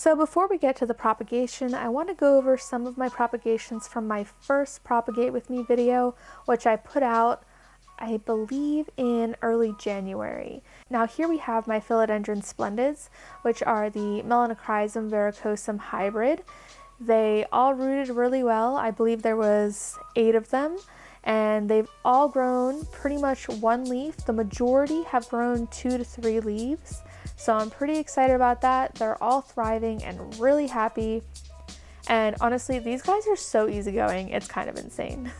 So before we get to the propagation, I want to go over some of my propagations from my first Propagate With Me video, which I put out, I believe, in early January. Now here we have my Philodendron splendids, which are the Melanochrysum verrucosum hybrid. They all rooted really well. I believe there was 8 of them, and they've all grown pretty much 1 leaf. The majority have grown 2 to 3 leaves. So I'm pretty excited about that. They're all thriving and really happy. And honestly, these guys are so easygoing. It's kind of insane.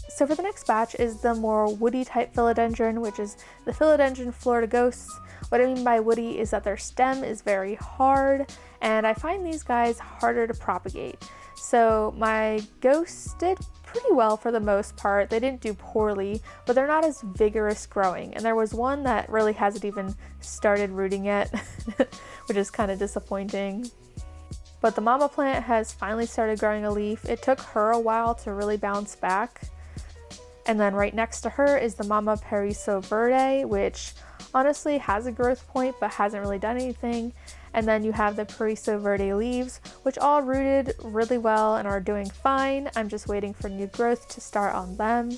So for the next batch is the more woody type philodendron, which is the Philodendron Florida Ghosts. What I mean by woody is that their stem is very hard, and I find these guys harder to propagate. So my ghosts did pretty well for the most part. They didn't do poorly, but they're not as vigorous growing. And there was one that really hasn't even started rooting yet, which is kind of disappointing. But the mama plant has finally started growing a leaf. It took her a while to really bounce back. And then right next to her is the Mama Periso Verde, which honestly has a growth point but hasn't really done anything. And then you have the Periso Verde leaves, which all rooted really well and are doing fine. I'm just waiting for new growth to start on them.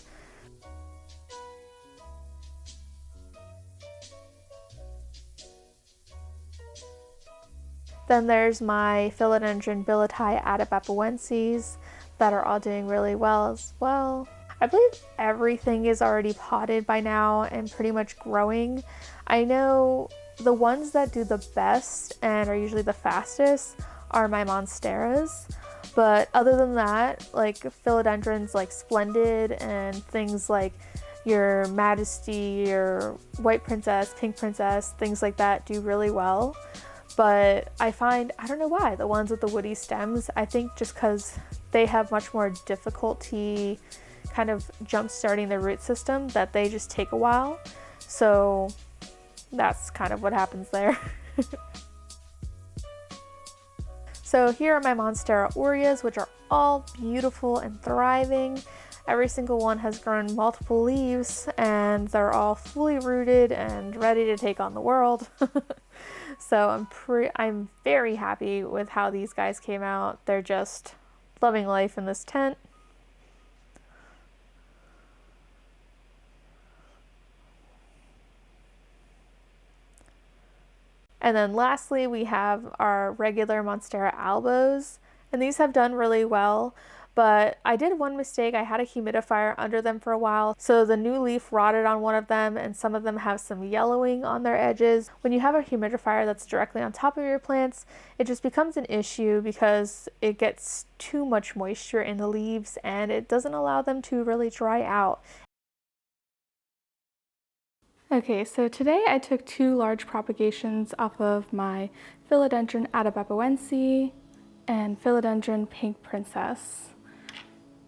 Then there's my Philodendron Billeti Atabapoenses that are all doing really well as well. I believe everything is already potted by now and pretty much growing. I know the ones that do the best and are usually the fastest are my Monsteras, but other than that, like philodendrons like Splendid and things like your Majesty, your White Princess, Pink Princess, things like that do really well. But I find, I don't know why, the ones with the woody stems, I think just because they have much more difficulty kind of jump starting the root system, that they just take a while. So that's kind of what happens there. So here are my Monstera aureas, which are all beautiful and thriving. Every single one has grown multiple leaves and they're all fully rooted and ready to take on the world. So I'm very happy with how these guys came out. They're just loving life in this tent. And then lastly, we have our regular Monstera albos, and these have done really well, but I did one mistake. I had a humidifier under them for a while, so the new leaf rotted on one of them, and some of them have some yellowing on their edges. When you have a humidifier that's directly on top of your plants, it just becomes an issue because it gets too much moisture in the leaves and it doesn't allow them to really dry out. Okay, so today I took 2 large propagations off of my Philodendron Atabapoense and Philodendron Pink Princess.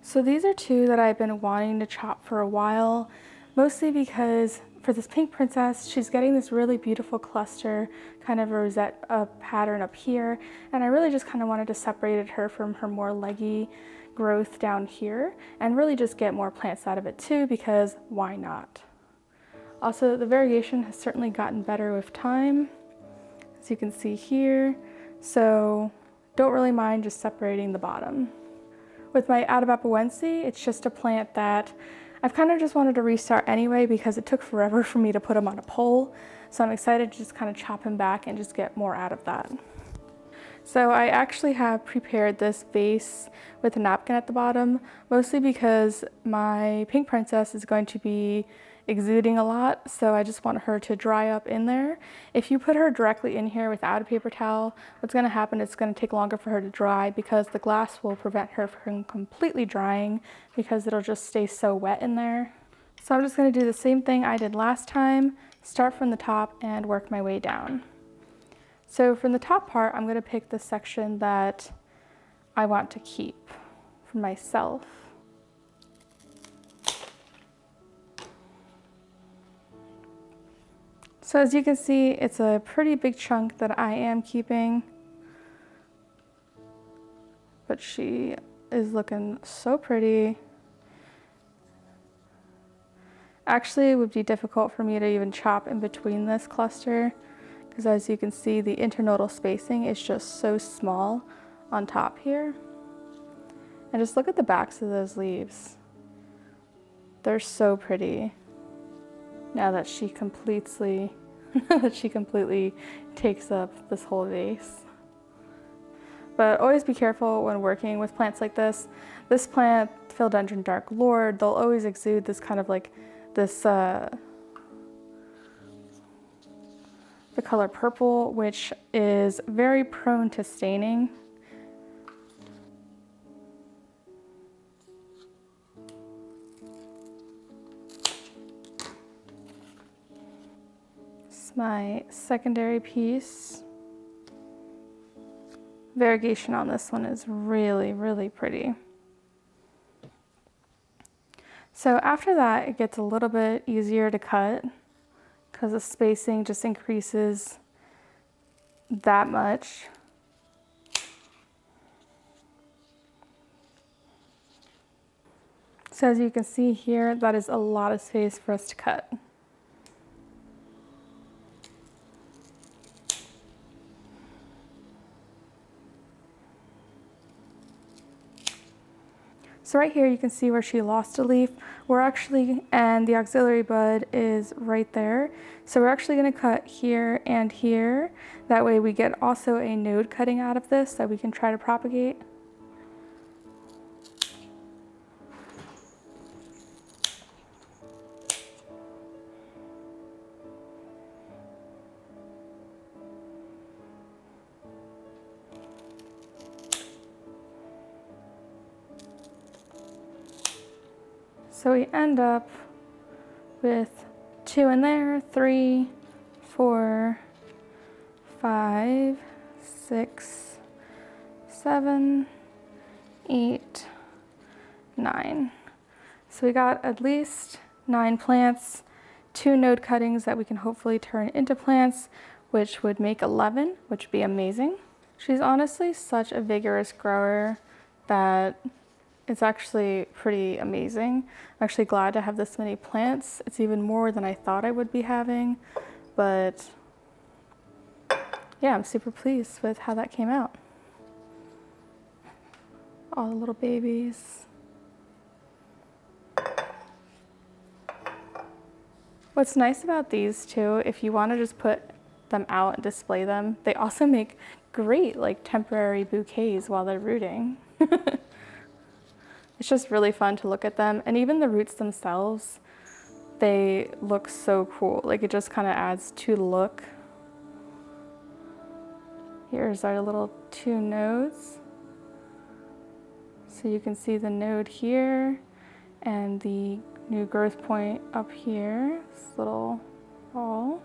So these are 2 that I've been wanting to chop for a while, mostly because for this Pink Princess, she's getting this really beautiful cluster, kind of a rosette pattern up here, and I really just kind of wanted to separate her from her more leggy growth down here and really just get more plants out of it too, because why not? Also, the variegation has certainly gotten better with time, as you can see here, so don't really mind just separating the bottom. With my Atabapoense, it's just a plant that I've kind of just wanted to restart anyway because it took forever for me to put him on a pole, so I'm excited to just kind of chop him back and just get more out of that. So I actually have prepared this vase with a napkin at the bottom, mostly because my Pink Princess is going to be exuding a lot, so I just want her to dry up in there. If you put her directly in here without a paper towel, what's going to happen is it's going to take longer for her to dry because the glass will prevent her from completely drying because it'll just stay so wet in there. So I'm just going to do the same thing I did last time, start from the top and work my way down. So from the top part, I'm going to pick the section that I want to keep for myself. So as you can see, it's a pretty big chunk that I am keeping, but she is looking so pretty. Actually, it would be difficult for me to even chop in between this cluster because as you can see, the internodal spacing is just so small on top here. And just look at the backs of those leaves. They're so pretty. Now that she completely takes up this whole vase. But always be careful when working with plants like this. This plant, Philodendron Dark Lord, they'll always exude this kind of like this, the color purple, which is very prone to staining. It's my secondary piece. Variegation on this one is really, really pretty. So after that, it gets a little bit easier to cut because the spacing just increases that much. So as you can see here, that is a lot of space for us to cut. So right here you can see where she lost a leaf. And the auxiliary bud is right there. So we're actually going to cut here and here. That way we get also a node cutting out of this that we can try to propagate. So we end up with 2 in there, 3, 4, 5, 6, 7, 8, 9. So we got at least 9 plants, 2 node cuttings that we can hopefully turn into plants, which would make 11, which would be amazing. She's honestly such a vigorous grower that it's actually pretty amazing. I'm actually glad to have this many plants. It's even more than I thought I would be having, but yeah, I'm super pleased with how that came out. All the little babies. What's nice about these two, if you want to just put them out and display them, they also make great like temporary bouquets while they're rooting. It's just really fun to look at them, and even the roots themselves, they look so cool. Like it just kind of adds to the look. Here's our little 2 nodes. So you can see the node here and the new growth point up here, this little ball.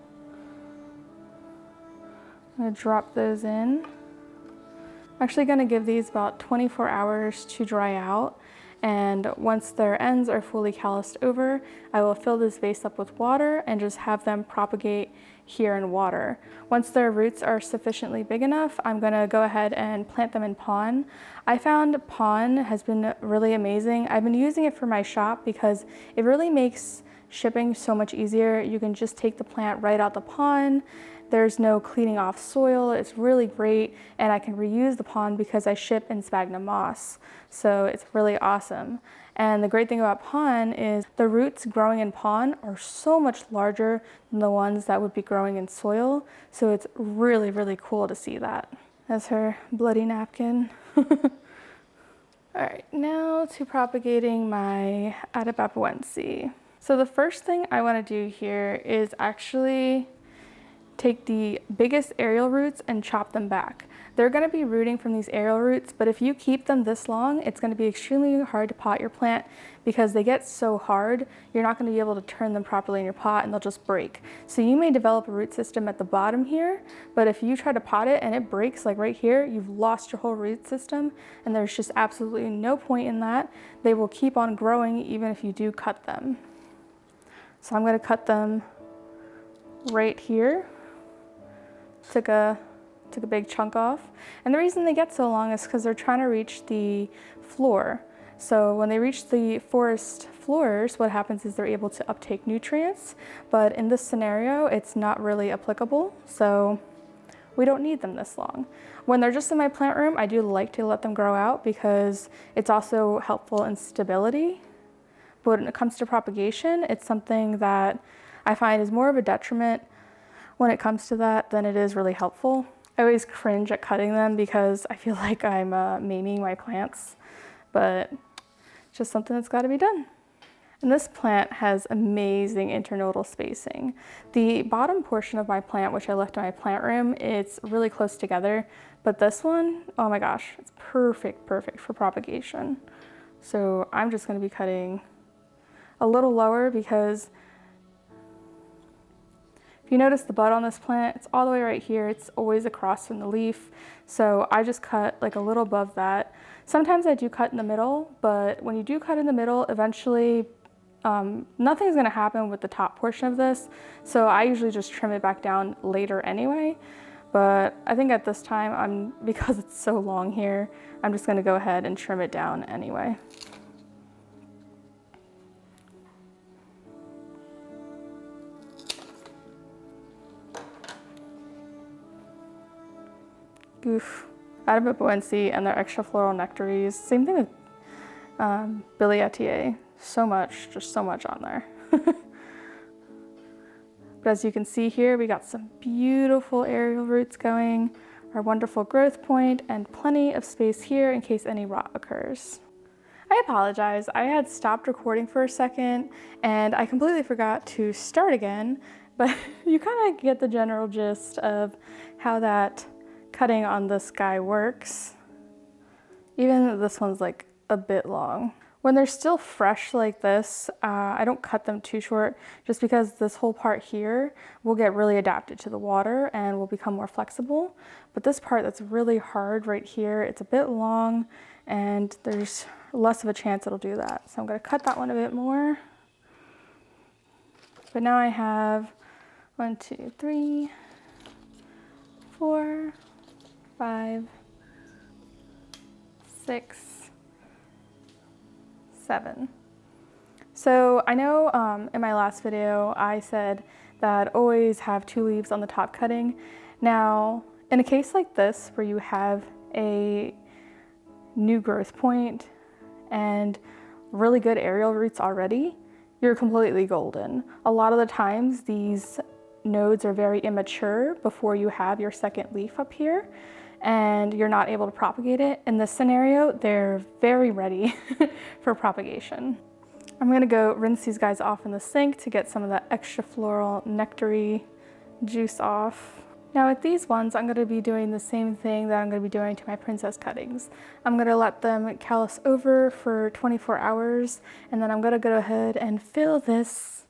I'm gonna drop those in. I'm actually gonna give these about 24 hours to dry out. And once their ends are fully calloused over, I will fill this vase up with water and just have them propagate here in water. Once their roots are sufficiently big enough, I'm gonna go ahead and plant them in pon. I found pon has been really amazing. I've been using it for my shop because it really makes shipping so much easier. You can just take the plant right out the pon. There's no cleaning off soil. It's really great, and I can reuse the pon because I ship in sphagnum moss. So it's really awesome. And the great thing about pon is the roots growing in pon are so much larger than the ones that would be growing in soil. So it's really, really cool to see that. That's her bloody napkin. All right, now to propagating my Atabapoense. So the first thing I want to do here is actually take the biggest aerial roots and chop them back. They're going to be rooting from these aerial roots, but if you keep them this long, it's going to be extremely hard to pot your plant because they get so hard, you're not going to be able to turn them properly in your pot and they'll just break. So you may develop a root system at the bottom here, but if you try to pot it and it breaks like right here, you've lost your whole root system, and there's just absolutely no point in that. They will keep on growing even if you do cut them. So I'm going to cut them right here. Took a big chunk off. And the reason they get so long is because they're trying to reach the floor. So when they reach the forest floors, what happens is they're able to uptake nutrients, but in this scenario, it's not really applicable, so we don't need them this long. When they're just in my plant room, I do like to let them grow out because it's also helpful in stability. But when it comes to propagation, it's something that I find is more of a detriment when it comes to that than it is really helpful. I always cringe at cutting them because I feel like I'm maiming my plants, but it's just something that's got to be done. And this plant has amazing internodal spacing. The bottom portion of my plant, which I left in my plant room, it's really close together, but this one, oh my gosh, it's perfect for propagation. So I'm just going to be cutting a little lower because if you notice the bud on this plant, it's all the way right here. It's always across from the leaf. So I just cut like a little above that. Sometimes I do cut in the middle, but when you do cut in the middle, eventually nothing's gonna happen with the top portion of this. So I usually just trim it back down later anyway. But I think at this time, because it's so long here, I'm just gonna go ahead and trim it down anyway. Oof. Atabapoense and their extra floral nectaries. Same thing with Billietier. Just so much on there. But as you can see here, we got some beautiful aerial roots going, our wonderful growth point, and plenty of space here in case any rot occurs. I apologize, I had stopped recording for a second and I completely forgot to start again, but you kind of get the general gist of how that cutting on this guy works. Even though this one's like a bit long. When they're still fresh like this, I don't cut them too short just because this whole part here will get really adapted to the water and will become more flexible. But this part that's really hard right here, it's a bit long and there's less of a chance it'll do that. So I'm gonna cut that one a bit more. But now I have 1, 2, 3, 4, 5, 6, 7. So I know in my last video I said that always have 2 leaves on the top cutting. Now in a case like this where you have a new growth point and really good aerial roots already, you're completely golden. A lot of the times these nodes are very immature before you have your second leaf up here and you're not able to propagate it. In this scenario, they're very ready for propagation. I'm gonna go rinse these guys off in the sink to get some of that extra floral nectary juice off. Now with these ones, I'm gonna be doing the same thing that I'm gonna be doing to my princess cuttings. I'm gonna let them callus over for 24 hours, and then I'm gonna go ahead and fill this.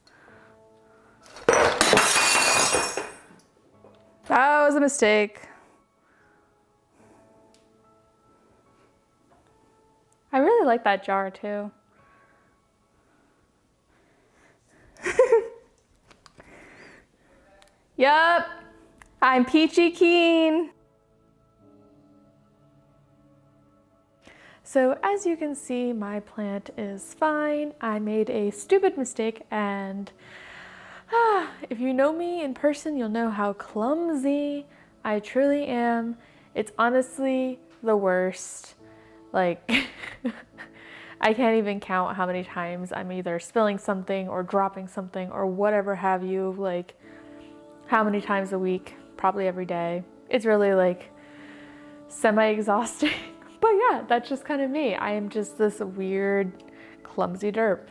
That was a mistake. I really like that jar too. Yup, I'm peachy keen. So as you can see, my plant is fine. I made a stupid mistake and if you know me in person, you'll know how clumsy I truly am. It's honestly the worst. Like, I can't even count how many times I'm either spilling something or dropping something or whatever have you, like how many times a week, probably every day. It's really like semi-exhausting. But yeah, that's just kind of me. I am just this weird, clumsy derp.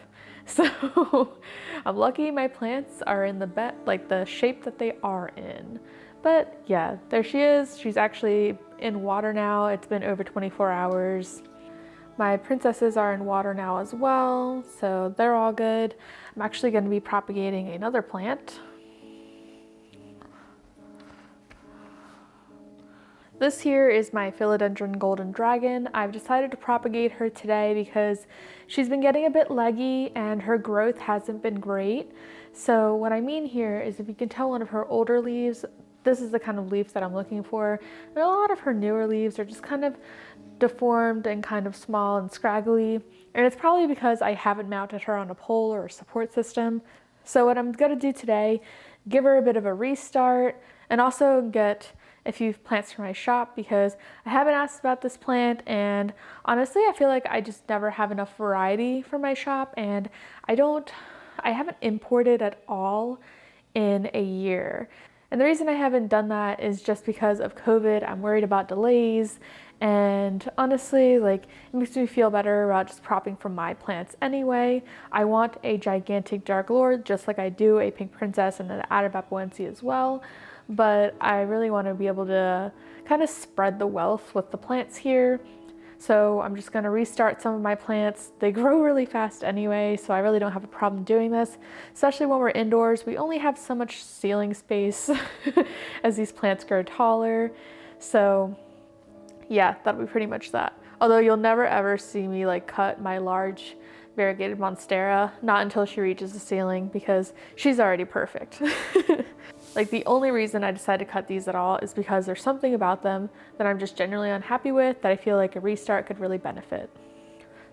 So I'm lucky my plants are in the shape that they are in. But yeah, there she is. She's actually in water now. It's been over 24 hours. My princesses are in water now as well, so they're all good. I'm actually going to be propagating another plant. This here is my Philodendron Golden Dragon. I've decided to propagate her today because she's been getting a bit leggy and her growth hasn't been great. So what I mean here is, if you can tell one of her older leaves, this is the kind of leaves that I'm looking for. And a lot of her newer leaves are just kind of deformed and kind of small and scraggly. And it's probably because I haven't mounted her on a pole or a support system. So what I'm gonna do today, give her a bit of a restart and also get a few plants from my shop because I haven't asked about this plant, and honestly I feel like I just never have enough variety for my shop, and I haven't imported at all in a year. And the reason I haven't done that is just because of COVID. I'm worried about delays, and honestly, like, it makes me feel better about just propping from my plants anyway. I want a gigantic Dark Lord, just like I do a Pink Princess and an Atabapoense as well, but I really want to be able to kind of spread the wealth with the plants here. So I'm just gonna restart some of my plants. They grow really fast anyway, so I really don't have a problem doing this, especially when we're indoors. We only have so much ceiling space as these plants grow taller. So yeah, that'll be pretty much that. Although you'll never ever see me like cut my large variegated Monstera, not until she reaches the ceiling, because she's already perfect. Like, the only reason I decided to cut these at all is because there's something about them that I'm just generally unhappy with that I feel like a restart could really benefit.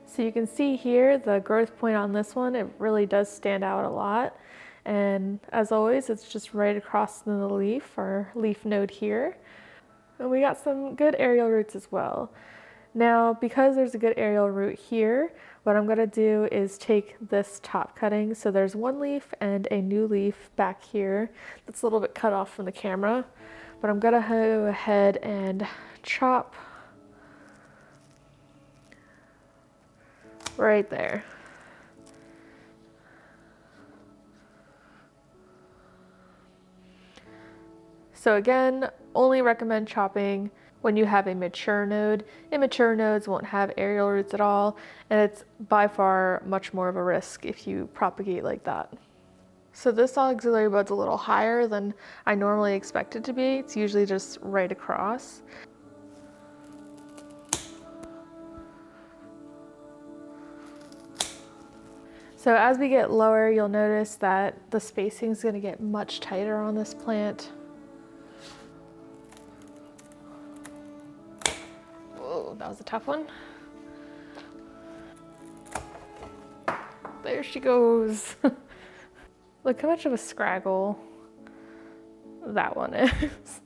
So you can see here the growth point on this one, it really does stand out a lot. And as always, it's just right across the leaf, or leaf node here. And we got some good aerial roots as well. Now, because there's a good aerial root here, what I'm gonna do is take this top cutting. So there's one leaf and a new leaf back here that's a little bit cut off from the camera, but I'm gonna go ahead and chop right there. So again, only recommend chopping when you have a mature node. Immature nodes won't have aerial roots at all, and it's by far much more of a risk if you propagate like that. So this auxiliary bud's a little higher than I normally expect it to be. It's usually just right across. So as we get lower, you'll notice that the spacing is going to get much tighter on this plant. Whoa, that was a tough one. There she goes. Look how much of a scraggle that one is.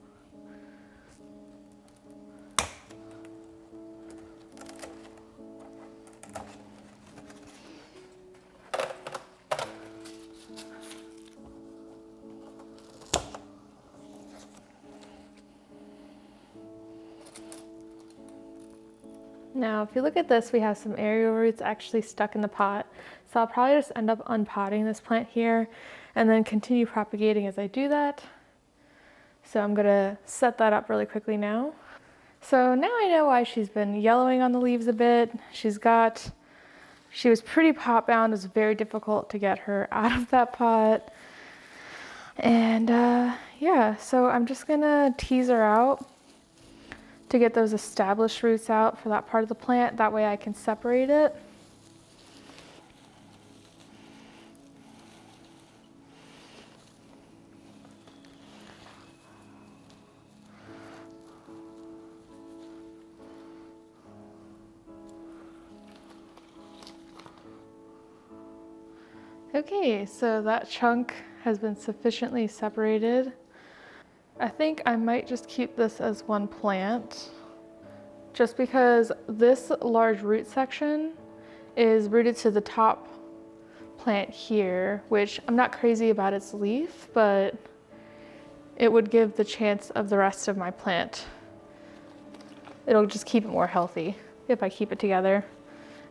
Now, if you look at this, we have some aerial roots actually stuck in the pot. So I'll probably just end up unpotting this plant here and then continue propagating as I do that. So I'm gonna set that up really quickly now. So now I know why she's been yellowing on the leaves a bit. She was pretty pot bound. It was very difficult to get her out of that pot. And yeah, so I'm just gonna tease her out to get those established roots out for that part of the plant. That way I can separate it. Okay, so that chunk has been sufficiently separated. I think I might just keep this as one plant, just because this large root section is rooted to the top plant here, which I'm not crazy about its leaf, but it would give the chance of the rest of my plant. It'll just keep it more healthy if I keep it together.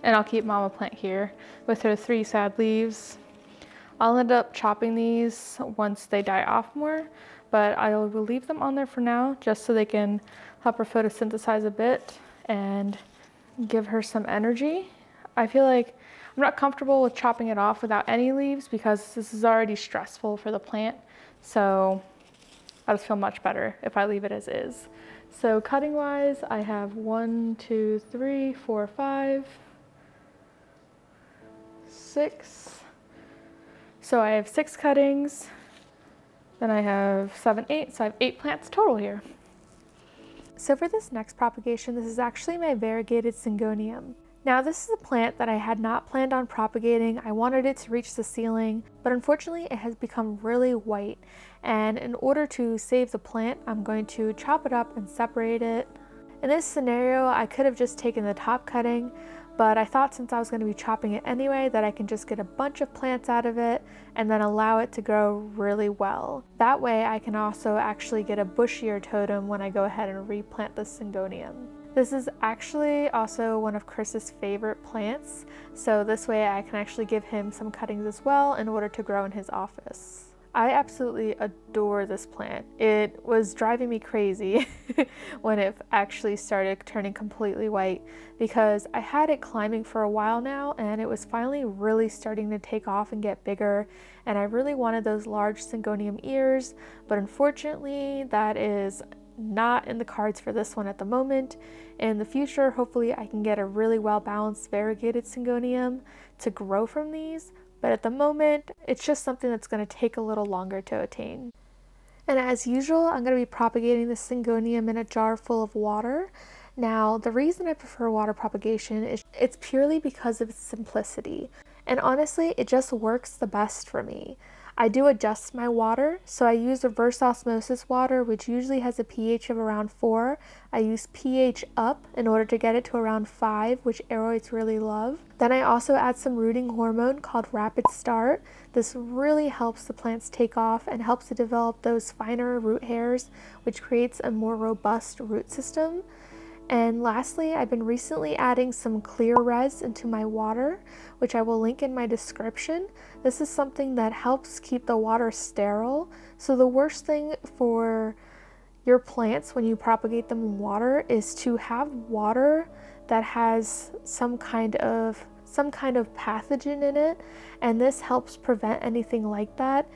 And I'll keep mama plant here with her 3 sad leaves. I'll end up chopping these once they die off more, but I will leave them on there for now just so they can help her photosynthesize a bit and give her some energy. I feel like I'm not comfortable with chopping it off without any leaves because this is already stressful for the plant. So I just feel much better if I leave it as is. So cutting wise, I have 1, 2, 3, 4, 5, 6. So I have 6 cuttings, then I have 7, 8, so I have 8 plants total here. So for this next propagation, this is actually my variegated Syngonium. Now this is a plant that I had not planned on propagating. I wanted it to reach the ceiling, but unfortunately it has become really white. And in order to save the plant, I'm going to chop it up and separate it. In this scenario, I could have just taken the top cutting, but I thought since I was going to be chopping it anyway that I can just get a bunch of plants out of it and then allow it to grow really well. That way I can also actually get a bushier totem when I go ahead and replant the Syngonium. This is actually also one of Chris's favorite plants, so this way I can actually give him some cuttings as well in order to grow in his office. I absolutely adore this plant. It was driving me crazy when it actually started turning completely white because I had it climbing for a while now and it was finally really starting to take off and get bigger, and I really wanted those large Syngonium ears, but unfortunately that is not in the cards for this one at the moment. In the future, hopefully I can get a really well balanced variegated Syngonium to grow from these, but at the moment it's just something that's going to take a little longer to attain. And as usual, I'm going to be propagating the Syngonium in a jar full of water. Now the reason I prefer water propagation is it's purely because of its simplicity, and honestly it just works the best for me. I do adjust my water, so I use reverse osmosis water, which usually has a pH of around 4. I use pH up in order to get it to around 5, which aeroids really love. Then I also add some rooting hormone called Rapid Start. This really helps the plants take off and helps to develop those finer root hairs, which creates a more robust root system. And lastly, I've been recently adding some clear res into my water, which I will link in my description. This is something that helps keep the water sterile. So the worst thing for your plants when you propagate them in water is to have water that has some kind of pathogen in it, and this helps prevent anything like that.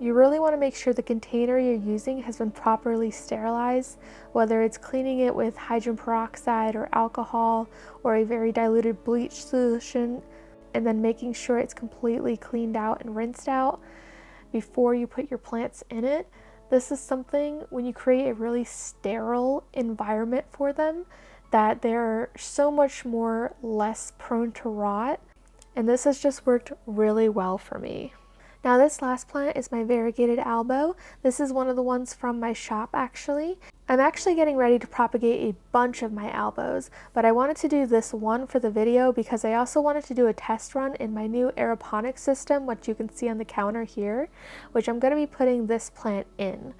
You really want to make sure the container you're using has been properly sterilized, whether it's cleaning it with hydrogen peroxide or alcohol or a very diluted bleach solution, and then making sure it's completely cleaned out and rinsed out before you put your plants in it. This is something, when you create a really sterile environment for them, that they're so much more less prone to rot, and this has just worked really well for me. Now this last plant is my variegated alba. This is one of the ones from my shop actually. I'm actually getting ready to propagate a bunch of my albos, but I wanted to do this one for the video because I also wanted to do a test run in my new Aeroponic system, which you can see on the counter here, which I'm going to be putting this plant in.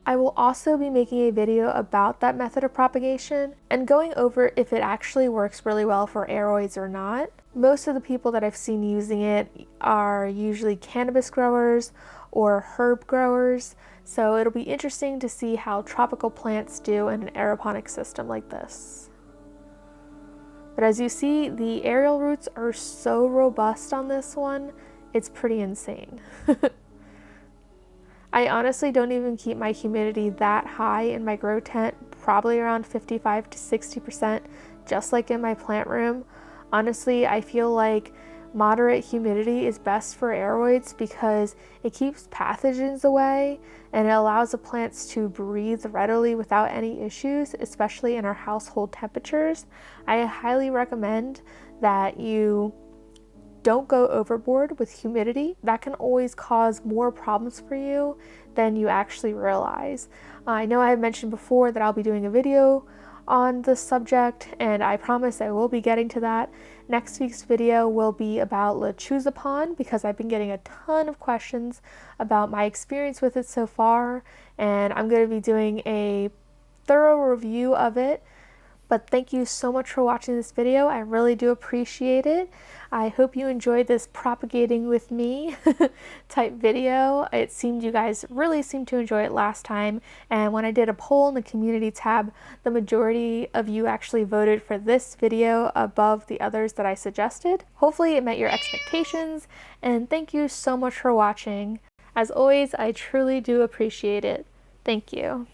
I will also be making a video about that method of propagation and going over if it actually works really well for aeroids or not. Most of the people that I've seen using it are usually cannabis growers or herb growers, so it'll be interesting to see how tropical plants do in an aeroponic system like this. But as you see, the aerial roots are so robust on this one, it's pretty insane. I honestly don't even keep my humidity that high in my grow tent, probably around 55 to 60%, just like in my plant room. Honestly, I feel like moderate humidity is best for aeroids because it keeps pathogens away and it allows the plants to breathe readily without any issues, especially in our household temperatures. I highly recommend that you don't go overboard with humidity. That can always cause more problems for you than you actually realize. I know I have mentioned before that I'll be doing a video on this subject, and I promise I will be getting to that. Next week's video will be about Lechuza pond because I've been getting a ton of questions about my experience with it so far, and I'm going to be doing a thorough review of it. But thank you so much for watching this video. I really do appreciate it. I hope you enjoyed this propagating with me type video. It seemed you guys really seemed to enjoy it last time. And when I did a poll in the community tab, the majority of you actually voted for this video above the others that I suggested. Hopefully it met your expectations. And thank you so much for watching. As always, I truly do appreciate it. Thank you.